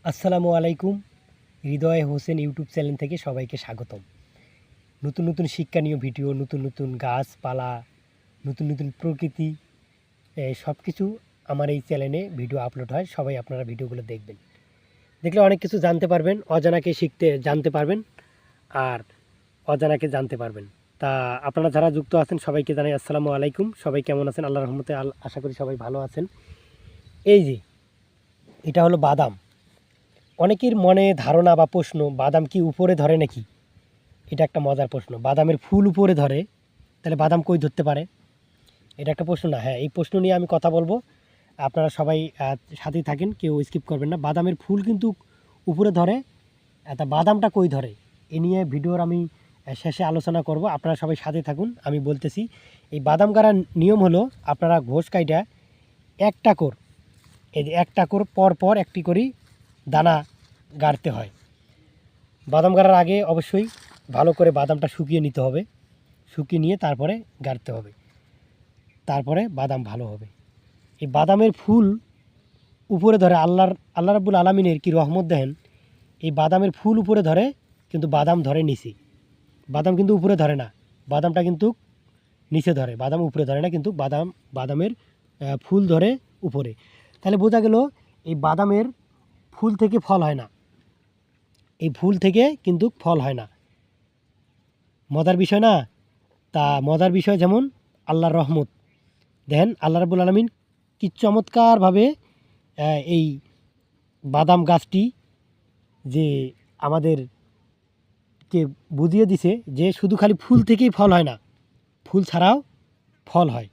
আসসালামু আলাইকুম। হৃদয় Hossain YouTube channel থেকে সবাইকে স্বাগতম। নতুন নতুন শিক্ষণীয় ভিডিও, নতুন নতুন গাছপালা, নতুন নতুন প্রকৃতি, সব কিছু আমার এই চ্যানেলে ভিডিও আপলোড হয়। সবাই আপনারা ভিডিওগুলো দেখবেন। দেখলে অনেক কিছু জানতে পারবেন, অজানাকে জানতে পারবেন, আর অজানাকে জানতে পারবেন। তা আপনারা যারা যুক্ত আছেন সবাইকে জানাই আসসালামু আলাইকুম। সবাই কেমন আছেন? আল্লাহর রহমতে আশা করি সবাই ভালো আছেন। এই যে এটা হলো বাদাম। অনেকের মনে ধারণা বা প্রশ্ন, বাদাম কি উপরে ধরে নাকি? এটা একটা মজার প্রশ্ন। বাদামের ফুল উপরে ধরে, তাহলে বাদাম কই ধরতে পারে? এটা একটা প্রশ্ন না? হ্যাঁ, এই প্রশ্ন নিয়ে আমি কথা বলবো। আপনারা সবাই সাথেই থাকেন, কেউ স্কিপ করবেন না। বাদামের ফুল কিন্তু উপরে ধরে, তা বাদামটা কই ধরে? এ নিয়ে ভিডিওর আমি শেষে আলোচনা করব। আপনারা সবাই সাথে থাকুন, আমি বলতেছি। এই বাদাম গাড়ার নিয়ম হলো, আপনারা ঘোষ কাইটা এক টাকর, এই যে এক টাকর পর পর একটি করে দানা গাড়তে হয়। বাদাম গাড়ার আগে অবশ্যই ভালো করে বাদামটা শুকিয়ে নিতে হবে। শুকিয়ে নিয়ে তারপরে গাড়তে হবে, তারপরে বাদাম ভালো হবে। এই বাদামের ফুল উপরে ধরে, আল্লাহ রাব্বুল আলামিনের কি রহমত দেখেন। এই বাদামের ফুল উপরে ধরে, কিন্তু বাদাম ধরে নিচে। বাদাম কিন্তু উপরে ধরে না, বাদামটা কিন্তু নিচে ধরে। বাদাম উপরে ধরে না, কিন্তু বাদামের ফুল ধরে উপরে। তাহলে বোঝা গেল এই বাদামের ফুল থেকে ফল হয় না। এই ফুল থেকে কিন্তু ফল হয় না। মজার বিষয় না? তা মজার বিষয় যেমন আল্লাহর রহমত। দেখেন আল্লাহ রাব্বুল আলামিন কি চমৎকারভাবে এই বাদাম গাছটি যে আমাদেরকে বুঝিয়ে দিছে যে শুধু খালি ফুল থেকেই ফল হয় না, ফুল ছাড়াও ফল হয়।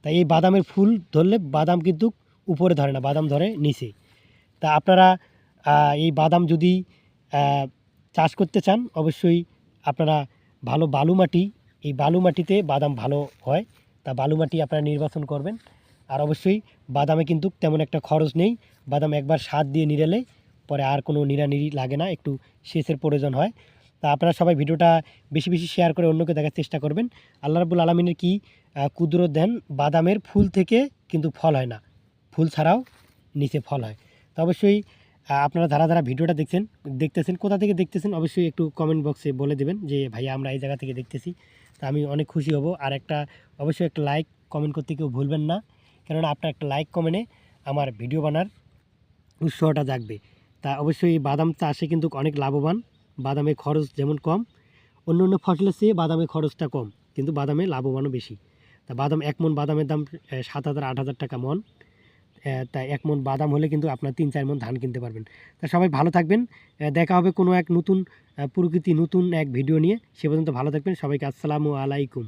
তাই এই বাদামের ফুল ধরলে বাদাম কিন্তু উপরে ধরে না, বাদাম ধরে নিচে। তা আপনারা এই বাদাম যদি চাষ করতে চান, অবশ্যই আপনারা ভালো বালু মাটি, এই বালু মাটিতে বাদাম ভালো হয়। তা বালু মাটি আপনারা নির্বাচন করবেন। আর অবশ্যই বাদামে কিন্তু তেমন একটা খরচ নেই। বাদাম একবার সার দিয়ে নিড়ালে পরে আর কোনো নিড়ানিড়ি লাগে না, একটু সেচের প্রয়োজন হয়। তা আপনারা সবাই ভিডিওটা বেশি বেশি শেয়ার করে অন্যকে দেখার চেষ্টা করবেন। আল্লাহ রাব্বুল আলামিনের কি কুদরত দেন, বাদামের ফুল থেকে কিন্তু ফল হয় না, ফুল ছাড়াও নিচে ফল হয়। তো অবশ্যই আপনারা যারা ভিডিওটা দেখতেছেন, কোথা থেকে দেখতেছেন অবশ্যই একটু কমেন্ট বক্সে বলে দেবেন যে ভাইয়া আমরা এই জায়গা থেকে দেখতেছি। তা আমি অনেক খুশি হব। আর অবশ্যই একটা লাইক কমেন্ট করতে কেউ ভুলবেন না, কেননা আপনার একটা লাইক কমেন্টে আমার ভিডিও বানার উৎসাহটা জাগবে। তা অবশ্যই এই বাদাম চাষে কিন্তু অনেক লাভবান। বাদামের খরচ যেমন কম, অন্য অন্য ফসলের চেয়ে বাদামের খরচটা কম, কিন্তু বাদামে লাভবানও বেশি। তা বাদাম, এক মন বাদামের দাম 7,000 8,000 টাকা মন। তাই এক মন বাদাম হলে কিন্তু আপনার 3-4 মন ধান কিনতে পারবেন। তা সবাই ভালো থাকবেন। দেখা হবে কোনো এক নতুন প্রকৃতি, নতুন এক ভিডিও নিয়ে। সে পর্যন্ত ভালো থাকবেন সবাইকে। আসসালামু আলাইকুম।